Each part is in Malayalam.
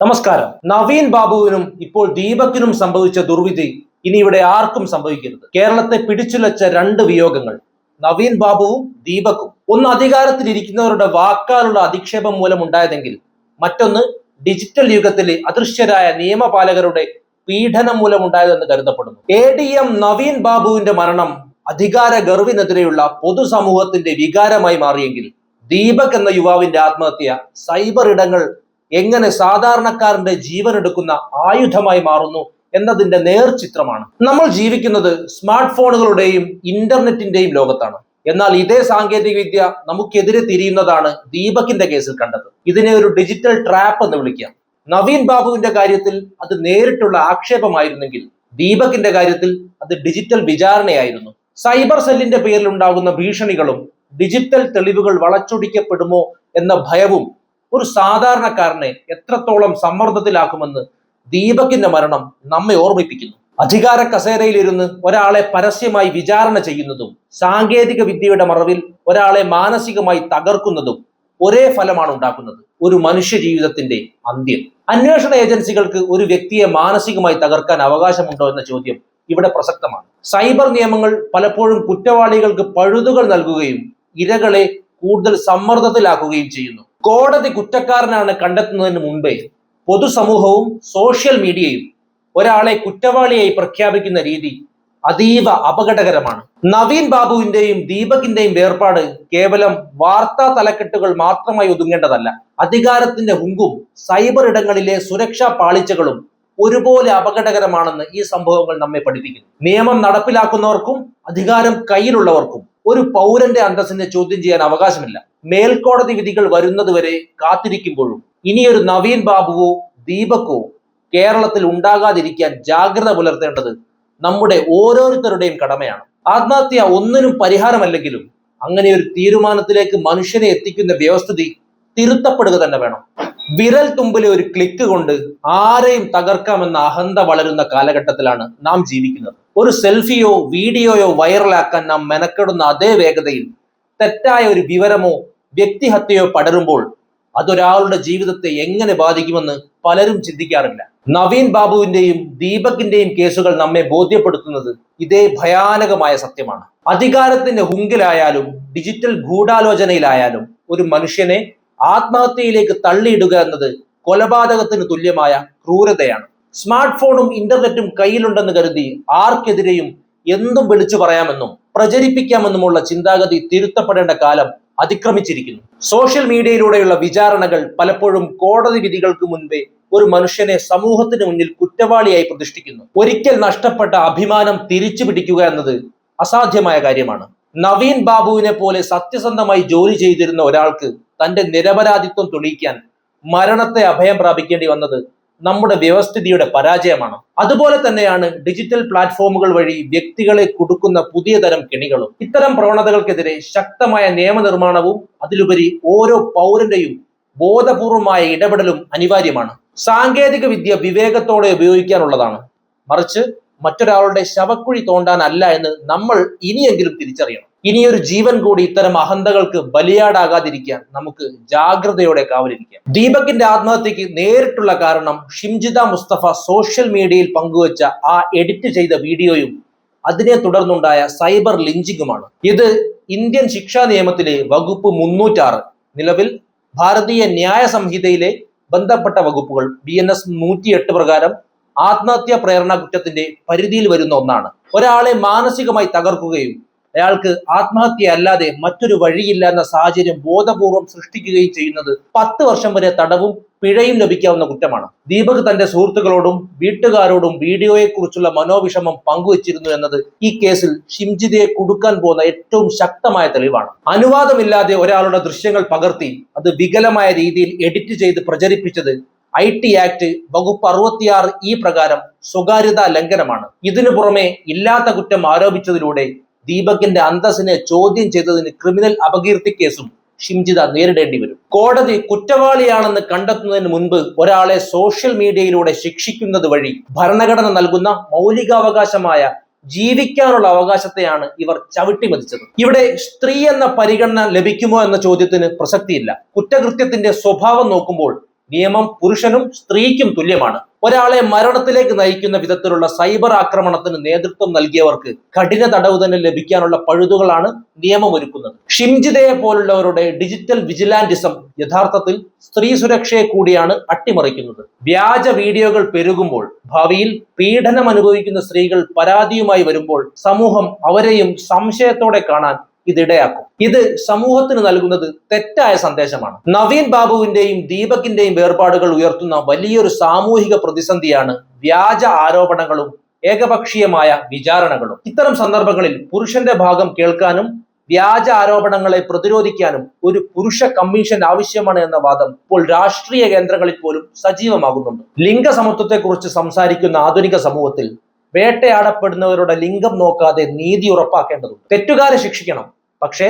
നമസ്കാരം. നവീൻ ബാബുവിനും ഇപ്പോൾ ദീപകിനും സംഭവിച്ച ദുർവിധി ഇനി ഇവിടെ ആർക്കും സംഭവിക്കരുത്. കേരളത്തെ പിടിച്ചുലച്ച രണ്ട് വിയോഗങ്ങൾ, നവീൻ ബാബുവും ദീപക്കും. ഒന്ന് അധികാരത്തിലിരിക്കുന്നവരുടെ വാക്കാലുള്ള അധിക്ഷേപം മൂലം ഉണ്ടായതെങ്കിൽ മറ്റൊന്ന് ഡിജിറ്റൽ യുഗത്തിലെ അദൃശ്യരായ നിയമപാലകരുടെ പീഡനം മൂലം ഉണ്ടായതെന്ന് കരുതപ്പെടുന്നു. ADM നവീൻ ബാബുവിന്റെ മരണം അധികാര ഗർവിനെതിരെയുള്ള പൊതുസമൂഹത്തിന്റെ വികാരമായി മാറിയെങ്കിൽ ദീപക് എന്ന യുവാവിന്റെ ആത്മഹത്യ സൈബർ ഇടങ്ങൾ എങ്ങനെ സാധാരണക്കാരന്റെ ജീവൻ എടുക്കുന്ന ആയുധമായി മാറുന്നു എന്നതിന്റെ നേർചിത്രമാണ്. നമ്മൾ ജീവിക്കുന്നത് സ്മാർട്ട് ഫോണുകളുടെയും ഇന്റർനെറ്റിന്റെയും ലോകത്താണ്. എന്നാൽ ഇതേ സാങ്കേതിക വിദ്യ നമുക്കെതിരെ തിരിയുന്നതാണ് ദീപകിന്റെ കേസിൽ കണ്ടത്. ഇതിനെ ഒരു ഡിജിറ്റൽ ട്രാപ്പ് എന്ന് വിളിക്കാം. നവീൻ ബാബുവിന്റെ കാര്യത്തിൽ അത് നേരിട്ടുള്ള ആക്ഷേപമായിരുന്നെങ്കിൽ ദീപകിന്റെ കാര്യത്തിൽ അത് ഡിജിറ്റൽ വിചാരണയായിരുന്നു. സൈബർ സെല്ലിന്റെ പേരിൽ ഉണ്ടാകുന്ന ഭീഷണികളും ഡിജിറ്റൽ തെളിവുകൾ വളച്ചൊടിക്കപ്പെടുമോ എന്ന ഭയവും ഒരു സാധാരണക്കാരനെ എത്രത്തോളം സമ്മർദ്ദത്തിലാക്കുമെന്ന് ദീപകിന്റെ മരണം നമ്മെ ഓർമ്മിപ്പിക്കുന്നു. അധികാര കസേരയിലിരുന്ന് ഒരാളെ പരസ്യമായി വിചാരണ ചെയ്യുന്നതും സാങ്കേതിക വിദ്യയുടെ മറവിൽ ഒരാളെ മാനസികമായി തകർക്കുന്നതും ഒരേ ഫലമാണ് ഉണ്ടാക്കുന്നത്: ഒരു മനുഷ്യ ജീവിതത്തിന്റെ അന്ത്യം. അന്വേഷണ ഏജൻസികൾക്ക് ഒരു വ്യക്തിയെ മാനസികമായി തകർക്കാൻ അവകാശമുണ്ടോ എന്ന ചോദ്യം ഇവിടെ പ്രസക്തമാണ്. സൈബർ നിയമങ്ങൾ പലപ്പോഴും കുറ്റവാളികൾക്ക് പഴുതുകൾ നൽകുകയും ഇരകളെ കൂടുതൽ സമ്മർദ്ദത്തിലാക്കുകയും ചെയ്യുന്നു. കോടതി കുറ്റക്കാരനാണ് കണ്ടെത്തുന്നതിന് മുമ്പേ പൊതുസമൂഹവും സോഷ്യൽ മീഡിയയും ഒരാളെ കുറ്റവാളിയായി പ്രഖ്യാപിക്കുന്ന രീതി അതീവ അപകടകരമാണ്. നവീൻ ബാബുവിന്റെയും ദീപകിന്റെയും വേർപാട് കേവലം വാർത്താ തലക്കെട്ടുകൾ മാത്രമായി ഒതുങ്ങേണ്ടതല്ല. അധികാരത്തിന്റെ ഹുങ്കും സൈബർ ഇടങ്ങളിലെ സുരക്ഷാ പാളിച്ചകളും ഒരുപോലെ അപകടകരമാണെന്ന് ഈ സംഭവങ്ങൾ നമ്മെ പഠിപ്പിക്കുന്നു. നിയമം നടപ്പിലാക്കുന്നവർക്കും അധികാരം കയ്യിലുള്ളവർക്കും ഒരു പൗരന്റെ അന്തസ്സിനെ ചോദ്യം ചെയ്യാൻ അവകാശമില്ല. മേൽക്കോടതി വിധികൾ വരുന്നതുവരെ കാത്തിരിക്കുമ്പോഴും ഇനിയൊരു നവീൻ ബാബുവോ ദീപക്കോ കേരളത്തിൽ ഉണ്ടാകാതിരിക്കാൻ ജാഗ്രത പുലർത്തേണ്ടത് നമ്മുടെ ഓരോരുത്തരുടെയും കടമയാണ്. ആത്മഹത്യ ഒന്നിനും പരിഹാരമല്ലെങ്കിലും അങ്ങനെ ഒരു തീരുമാനത്തിലേക്ക് മനുഷ്യനെ എത്തിക്കുന്ന വ്യവസ്ഥിതി തിരുത്തപ്പെടുക തന്നെ വേണം. വിരൽ തുമ്പിലെ ഒരു ക്ലിക്ക് കൊണ്ട് ആരെയും തകർക്കാമെന്ന അഹന്ത വളരുന്ന കാലഘട്ടത്തിലാണ് നാം ജീവിക്കുന്നത്. ഒരു സെൽഫിയോ വീഡിയോയോ വൈറലാക്കാൻ നാം മെനക്കെടുന്ന അതേ വേഗതയിൽ തെറ്റായ ഒരു വിവരമോ വ്യക്തിഹത്യയോ പടരുമ്പോൾ അതൊരാളുടെ ജീവിതത്തെ എങ്ങനെ ബാധിക്കുമെന്ന് പലരും ചിന്തിക്കാറില്ല. നവീൻ ബാബുവിന്റെയും ദീപകിന്റെയും കേസുകൾ നമ്മെ ബോധ്യപ്പെടുത്തുന്നത് ഇതേ ഭയാനകമായ സത്യമാണ്. അധികാരത്തിന്റെ ഹുങ്കിലായാലും ഡിജിറ്റൽ ഗൂഢാലോചനയിലായാലും ഒരു മനുഷ്യനെ ആത്മഹത്യയിലേക്ക് തള്ളിയിടുക എന്നത് കൊലപാതകത്തിന് തുല്യമായ ക്രൂരതയാണ്. സ്മാർട്ട് ഫോണും ഇന്റർനെറ്റും കയ്യിലുണ്ടെന്ന് കരുതി ആർക്കെതിരെയും എന്തും വിളിച്ചു പറയാമെന്നും പ്രചരിപ്പിക്കാമെന്നുമുള്ള ചിന്താഗതി തിരുത്തപ്പെടേണ്ട കാലം അതിക്രമിച്ചിരിക്കുന്നു. സോഷ്യൽ മീഡിയയിലൂടെയുള്ള വിചാരണകൾ പലപ്പോഴും കോടതി വിധികൾക്ക് മുൻപേ ഒരു മനുഷ്യനെ സമൂഹത്തിന് മുന്നിൽ കുറ്റവാളിയായി പ്രതിഷ്ഠിക്കുന്നു. ഒരിക്കൽ നഷ്ടപ്പെട്ട അഭിമാനം തിരിച്ചു പിടിക്കുക എന്നത് അസാധ്യമായ കാര്യമാണ്. നവീൻ ബാബുവിനെ പോലെ സത്യസന്ധമായി ജോലി ചെയ്തിരുന്ന ഒരാൾക്ക് തന്റെ നിരപരാധിത്വം തെളിയിക്കാൻ മരണത്തെ അഭയം പ്രാപിക്കേണ്ടി വന്നത് നമ്മുടെ വ്യവസ്ഥിതിയുടെ പരാജയമാണ്. അതുപോലെ തന്നെയാണ് ഡിജിറ്റൽ പ്ലാറ്റ്ഫോമുകൾ വഴി വ്യക്തികളെ കുടുക്കുന്ന പുതിയ തരം കെണികളും. ഇത്തരം പ്രവണതകൾക്കെതിരെ ശക്തമായ നിയമനിർമ്മാണവും അതിലുപരി ഓരോ പൗരന്റെയും ബോധപൂർവമായ ഇടപെടലും അനിവാര്യമാണ്. സാങ്കേതിക വിദ്യ വിവേകത്തോടെ ഉപയോഗിക്കാനുള്ളതാണ്, മറിച്ച് മറ്റൊരാളുടെ ശവക്കുഴി തോണ്ടാനല്ല എന്ന് നമ്മൾ ഇനിയെങ്കിലും തിരിച്ചറിയണം. ഇനിയൊരു ജീവൻ കൂടി ഇത്തരം അഹന്തകൾക്ക് ബലിയാടാകാതിരിക്കാൻ നമുക്ക് ജാഗ്രതയോടെ കാവലിരിക്കാം. ദീപകിന്റെ ആത്മഹത്യക്ക് നേരിട്ടുള്ള കാരണം ഷിംജിത മുസ്തഫ സോഷ്യൽ മീഡിയയിൽ പങ്കുവച്ച ആ എഡിറ്റ് ചെയ്ത വീഡിയോയും അതിനെ തുടർന്നുണ്ടായ സൈബർ ലിഞ്ചിങ്ങുമാണ്. ഇത് ഇന്ത്യൻ ശിക്ഷാ നിയമത്തിലെ വകുപ്പ് 306, നിലവിൽ ഭാരതീയ ന്യായ സംഹിതയിലെ ബന്ധപ്പെട്ട വകുപ്പുകൾ BNS 108 പ്രകാരം ആത്മഹത്യാ പ്രേരണ കുറ്റത്തിന്റെ പരിധിയിൽ വരുന്ന ഒന്നാണ്. ഒരാളെ മാനസികമായി തകർക്കുകയും അയാൾക്ക് ആത്മഹത്യ അല്ലാതെ മറ്റൊരു വഴിയില്ല എന്ന സാഹചര്യം ബോധപൂർവം സൃഷ്ടിക്കുകയും ചെയ്യുന്നത് 10 വർഷം വരെ തടവും പിഴയും ലഭിക്കാവുന്ന കുറ്റമാണ്. ദീപക് തന്റെ സുഹൃത്തുക്കളോടും വീട്ടുകാരോടും വീഡിയോയെക്കുറിച്ചുള്ള മനോവിഷമം പങ്കുവച്ചിരുന്നു എന്നത് ഈ കേസിൽ ഷിംജിതയെ കുടുക്കാൻ പോകുന്ന ഏറ്റവും ശക്തമായ തെളിവാണ്. അനുവാദമില്ലാതെ ഒരാളുടെ ദൃശ്യങ്ങൾ പകർത്തി അത് വികലമായ രീതിയിൽ എഡിറ്റ് ചെയ്ത് പ്രചരിപ്പിച്ചത് IT ആക്ട് വകുപ്പ് 66E പ്രകാരം സ്വകാര്യതാ ലംഘനമാണ്. ഇതിനു പുറമെ ഇല്ലാത്ത കുറ്റം ആരോപിച്ചതിലൂടെ ദീപകിന്റെ അന്തസ്സിനെ ചോദ്യം ചെയ്തതിന് ക്രിമിനൽ അപകീർത്തി കേസും ഷിംജിത നേരിടേണ്ടി വരും. കോടതി കുറ്റവാളിയാണെന്ന് കണ്ടെത്തുന്നതിന് മുൻപ് ഒരാളെ സോഷ്യൽ മീഡിയയിലൂടെ ശിക്ഷിക്കുന്നത് വഴി ഭരണഘടന നൽകുന്ന മൗലികാവകാശമായ ജീവിക്കാനുള്ള അവകാശത്തെയാണ് ഇവർ ചവിട്ടിമതിച്ചത്. ഇവിടെ സ്ത്രീ എന്ന പരിഗണന ലഭിക്കുമോ എന്ന ചോദ്യത്തിന് പ്രസക്തിയില്ല. കുറ്റകൃത്യത്തിന്റെ സ്വഭാവം നോക്കുമ്പോൾ നിയമം പുരുഷനും സ്ത്രീക്കും തുല്യമാണ്. ഒരാളെ മരണത്തിലേക്ക് നയിക്കുന്ന വിധത്തിലുള്ള സൈബർ ആക്രമണത്തിന് നേതൃത്വം നൽകിയവർക്ക് കഠിന തടവ് തന്നെ ലഭിക്കാനുള്ള പഴുതുകളാണ് നിയമം ഒരുക്കുന്നത്. ഷിംജിതയെ പോലുള്ളവരുടെ ഡിജിറ്റൽ വിജിലാന്റിസം യഥാർത്ഥത്തിൽ സ്ത്രീ സുരക്ഷയെ കൂടിയാണ് അട്ടിമറിക്കുന്നത്. വ്യാജ വീഡിയോകൾ പെരുകുമ്പോൾ, ഭാവിയിൽ പീഡനം അനുഭവിക്കുന്ന സ്ത്രീകൾ പരാതിയുമായി വരുമ്പോൾ സമൂഹം അവരെയും സംശയത്തോടെ കാണാൻ ഇതിടയാക്കും. ഇത് സമൂഹത്തിന് നൽകുന്നത് തെറ്റായ സന്ദേശമാണ്. നവീൻ ബാബുവിന്റെയും ദീപകിന്റെയും വേർപാടുകൾ ഉയർത്തുന്ന വലിയൊരു സാമൂഹിക പ്രതിസന്ധിയാണ് വ്യാജ ആരോപണങ്ങളും ഏകപക്ഷീയമായ വിചാരണകളും. ഇത്തരം സന്ദർഭങ്ങളിൽ പുരുഷന്റെ ഭാഗം കേൾക്കാനും വ്യാജ ആരോപണങ്ങളെ പ്രതിരോധിക്കാനും ഒരു പുരുഷ കമ്മീഷൻ ആവശ്യമാണ് എന്ന വാദം ഇപ്പോൾ രാഷ്ട്രീയ കേന്ദ്രങ്ങളിൽ പോലും സജീവമാകുന്നുണ്ട്. ലിംഗസമത്വത്തെക്കുറിച്ച് സംസാരിക്കുന്ന ആധുനിക സമൂഹത്തിൽ വേട്ടയാടപ്പെടുന്നവരുടെ ലിംഗം നോക്കാതെ നീതി ഉറപ്പാക്കേണ്ടതുണ്ട്. തെറ്റുകാരെ ശിക്ഷിക്കണം, പക്ഷേ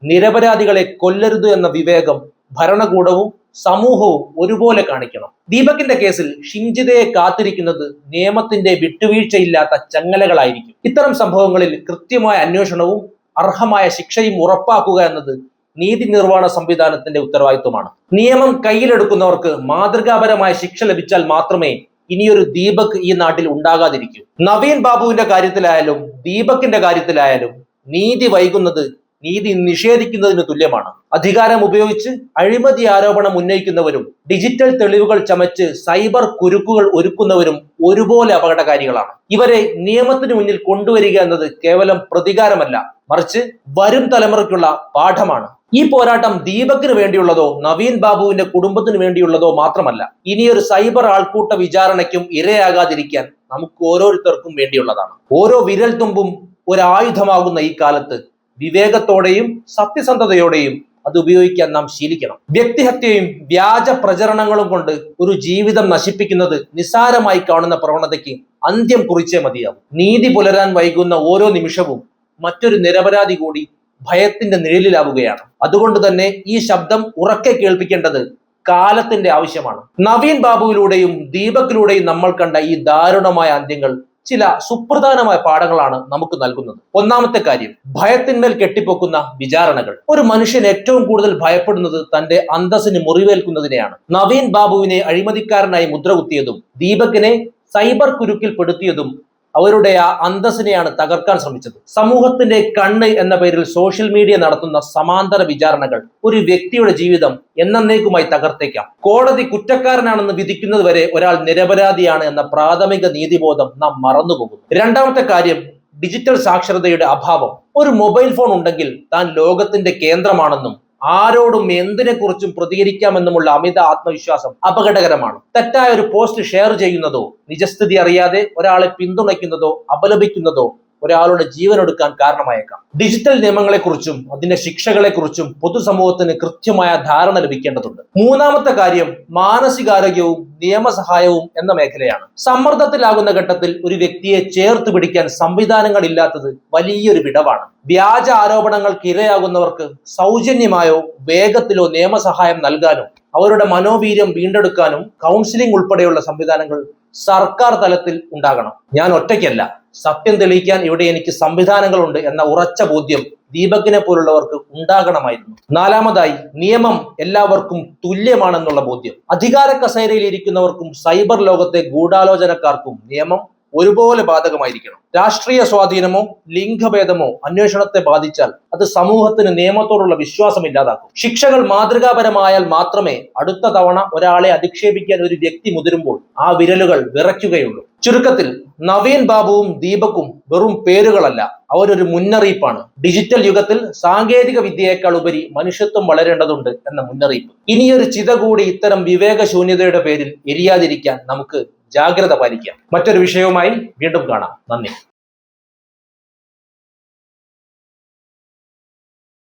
നിരപരാധികളെ കൊല്ലരുത് എന്ന വിവേകം ഭരണകൂടവും സമൂഹവും ഒരുപോലെ കാണിക്കണം. ദീപകിന്റെ കേസിൽ ഷിംജിതയെ കാത്തിരിക്കുന്നത് നിയമത്തിന്റെ വിട്ടുവീഴ്ചയില്ലാത്ത ചങ്ങലകളായിരിക്കും. ഇത്തരം സംഭവങ്ങളിൽ കൃത്യമായ അന്വേഷണവും അർഹമായ ശിക്ഷയും ഉറപ്പാക്കുക എന്നത് നീതി നിർവ്വഹണ സംവിധാനത്തിന്റെ ഉത്തരവാദിത്വമാണ്. നിയമം കയ്യിലെടുക്കുന്നവർക്ക് മാതൃകാപരമായ ശിക്ഷ ലഭിച്ചാൽ മാത്രമേ ഇനിയൊരു ദീപക് ഈ നാട്ടിൽ ഉണ്ടാകാതിരിക്കൂ. നവീൻ ബാബുവിന്റെ കാര്യത്തിലായാലും ദീപകിന്റെ കാര്യത്തിലായാലും നീതി വൈകുന്നത് നീതി നിഷേധിക്കുന്നതിന് തുല്യമാണ്. അധികാരം ഉപയോഗിച്ച് അഴിമതി ആരോപണം ഉന്നയിക്കുന്നവരും ഡിജിറ്റൽ തെളിവുകൾ ചമച്ച് സൈബർ കുരുക്കുകൾ ഒരുക്കുന്നവരും ഒരുപോലെ അപകടകാരികളാണ്. ഇവരെ നിയമത്തിന് മുന്നിൽ കൊണ്ടുവരിക എന്നത് കേവലം പ്രതികാരമല്ല, മറിച്ച് വരും തലമുറയ്ക്കുള്ള പാഠമാണ്. ഈ പോരാട്ടം ദീപകിന് വേണ്ടിയുള്ളതോ നവീൻ ബാബുവിന്റെ കുടുംബത്തിന് വേണ്ടിയുള്ളതോ മാത്രമല്ല, ഇനിയൊരു സൈബർ ആൾക്കൂട്ട വിചാരണയ്ക്കും ഇരയാകാതിരിക്കാൻ നമുക്ക് ഓരോരുത്തർക്കും വേണ്ടിയുള്ളതാണ്. ഓരോ വിരൽ തുമ്പും ഒരു ആയുധമാകുന്ന ഈ കാലത്ത് വിവേകത്തോടെയും സത്യസന്ധതയോടെയും അത് ഉപയോഗിക്കാൻ നാം ശീലിക്കണം. വ്യക്തിഹത്യയും വ്യാജ പ്രചരണങ്ങളും കൊണ്ട് ഒരു ജീവിതം നശിപ്പിക്കുന്നത് നിസ്സാരമായി കാണുന്ന പ്രവണതയ്ക്ക് അന്ത്യം കുറിച്ചേ മതിയാവും. നീതി പുലരാൻ വൈകുന്ന ഓരോ നിമിഷവും മറ്റൊരു നിരപരാധി കൂടി ഭയത്തിന്റെ നിഴലിലാവുകയാണ്. അതുകൊണ്ട് തന്നെ ഈ ശബ്ദം ഉറക്കെ കേൾപ്പിക്കേണ്ടത് കാലത്തിന്റെ ആവശ്യമാണ്. നവീൻ ബാബുവിലൂടെയും ദീപകിലൂടെയും നമ്മൾ കണ്ട ഈ ദാരുണമായ അന്ത്യങ്ങൾ ചില സുപ്രധാനമായ പാഠങ്ങളാണ് നമുക്ക് നൽകുന്നത്. ഒന്നാമത്തെ കാര്യം, ഭയത്തിന്മേൽ കെട്ടിപ്പൊക്കുന്ന വിചാരണകൾ. ഒരു മനുഷ്യൻ ഏറ്റവും കൂടുതൽ ഭയപ്പെടുന്നത് തന്റെ അന്തസ്സിന് മുറിവേൽക്കുന്നതിനെയാണ്. നവീൻ ബാബുവിനെ അഴിമതിക്കാരനായി മുദ്രകുത്തിയതും ദീപകിനെ സൈബർ കുരുക്കിൽ പെടുത്തിയതും അവരുടെ ആ അന്തസ്സിനെയാണ് തകർക്കാൻ ശ്രമിച്ചത്. സമൂഹത്തിന്റെ കണ്ണ് എന്ന പേരിൽ സോഷ്യൽ മീഡിയ നടത്തുന്ന സമാന്തര വിചാരണകൾ ഒരു വ്യക്തിയുടെ ജീവിതം എന്നേക്കുമായി തകർത്തേക്കാം. കോടതി കുറ്റക്കാരനാണെന്ന് വിധിക്കുന്നത് വരെ ഒരാൾ നിരപരാധിയാണ് എന്ന പ്രാഥമിക നീതിബോധം നാം മറന്നുപോകുന്നു. രണ്ടാമത്തെ കാര്യം, ഡിജിറ്റൽ സാക്ഷരതയുടെ അഭാവം. ഒരു മൊബൈൽ ഫോൺ ഉണ്ടെങ്കിൽ താൻ ലോകത്തിന്റെ കേന്ദ്രമാണെന്നും ആരോടും എന്തിനെക്കുറിച്ചും പ്രതികരിക്കാമെന്നുമുള്ള അമിത ആത്മവിശ്വാസം അപകടകരമാണ്. തെറ്റായ ഒരു പോസ്റ്റ് ഷെയർ ചെയ്യുന്നതോ നിജസ്ഥിതി അറിയാതെ ഒരാളെ പിന്തുണയ്ക്കുന്നതോ അപലപിക്കുന്നതോ ഒരാളുടെ ജീവനെടുക്കാൻ കാരണമായേക്കാം. ഡിജിറ്റൽ നിയമങ്ങളെക്കുറിച്ചും അതിന്റെ ശിക്ഷകളെക്കുറിച്ചും പൊതുസമൂഹത്തിന് കൃത്യമായ ധാരണ ലഭിക്കേണ്ടതുണ്ട്. മൂന്നാമത്തെ കാര്യം, മാനസികാരോഗ്യവും നിയമസഹായവും എന്ന മേഖലയാണ്. സമ്മർദ്ദത്തിലാകുന്ന ഘട്ടത്തിൽ ഒരു വ്യക്തിയെ ചേർത്ത് പിടിക്കാൻ സംവിധാനങ്ങൾ ഇല്ലാത്തത് വലിയൊരു വിടവാണ്. വ്യാജ ആരോപണങ്ങൾക്ക് ഇരയാകുന്നവർക്ക് സൗജന്യമായോ വേഗത്തിലോ നിയമസഹായം നൽകാനും അവരുടെ മനോവീര്യം വീണ്ടെടുക്കാനും കൗൺസിലിംഗ് ഉൾപ്പെടെയുള്ള സംവിധാനങ്ങൾ സർക്കാർ തലത്തിൽ ഉണ്ടാകണം. ഞാൻ ഒറ്റയ്ക്കല്ല, സത്യം തെളിയിക്കാൻ ഇവിടെ എനിക്ക് സംവിധാനങ്ങളുണ്ട് എന്ന ഉറച്ച ബോധ്യം ദീപകിനെ പോലുള്ളവർക്ക് ഉണ്ടാകണമായിരുന്നു. നാലാമതായി, നിയമം എല്ലാവർക്കും തുല്യമാണെന്നുള്ള ബോധ്യം. അധികാര കസേരയിൽ ഇരിക്കുന്നവർക്കും സൈബർ ലോകത്തെ ഗൂഢാലോചനക്കാർക്കും നിയമം ഒരുപോലെ ബാധകമായിരിക്കണം. രാഷ്ട്രീയ സ്വാധീനമോ ലിംഗഭേദമോ അന്വേഷണത്തെ ബാധിച്ചാൽ അത് സമൂഹത്തിന് നിയമത്തോടുള്ള വിശ്വാസം ഇല്ലാതാക്കും. ശിക്ഷകൾ മാതൃകാപരമായാൽ മാത്രമേ അടുത്ത തവണ ഒരാളെ അധിക്ഷേപിക്കാൻ ഒരു വ്യക്തി മുതിരുമ്പോൾ ആ വിരലുകൾ വിറയ്ക്കുകയുള്ളൂ. ചുരുക്കത്തിൽ, നവീൻ ബാബുവും ദീപകും വെറും പേരുകളല്ല, അവരൊരു മുന്നറിയിപ്പാണ്. ഡിജിറ്റൽ യുഗത്തിൽ സാങ്കേതിക വിദ്യയേക്കാൾ ഉപരി മനുഷ്യത്വം വളരേണ്ടതുണ്ട് എന്ന മുന്നറിയിപ്പ്. ഇനിയൊരു ചിത കൂടി ഇത്തരം വിവേകശൂന്യതയുടെ പേരിൽ എരിയാതിരിക്കാൻ നമുക്ക് ജാഗ്രത പാലിക്കാം. മറ്റൊരു വിഷയവുമായി വീണ്ടും കാണാം. നന്ദി.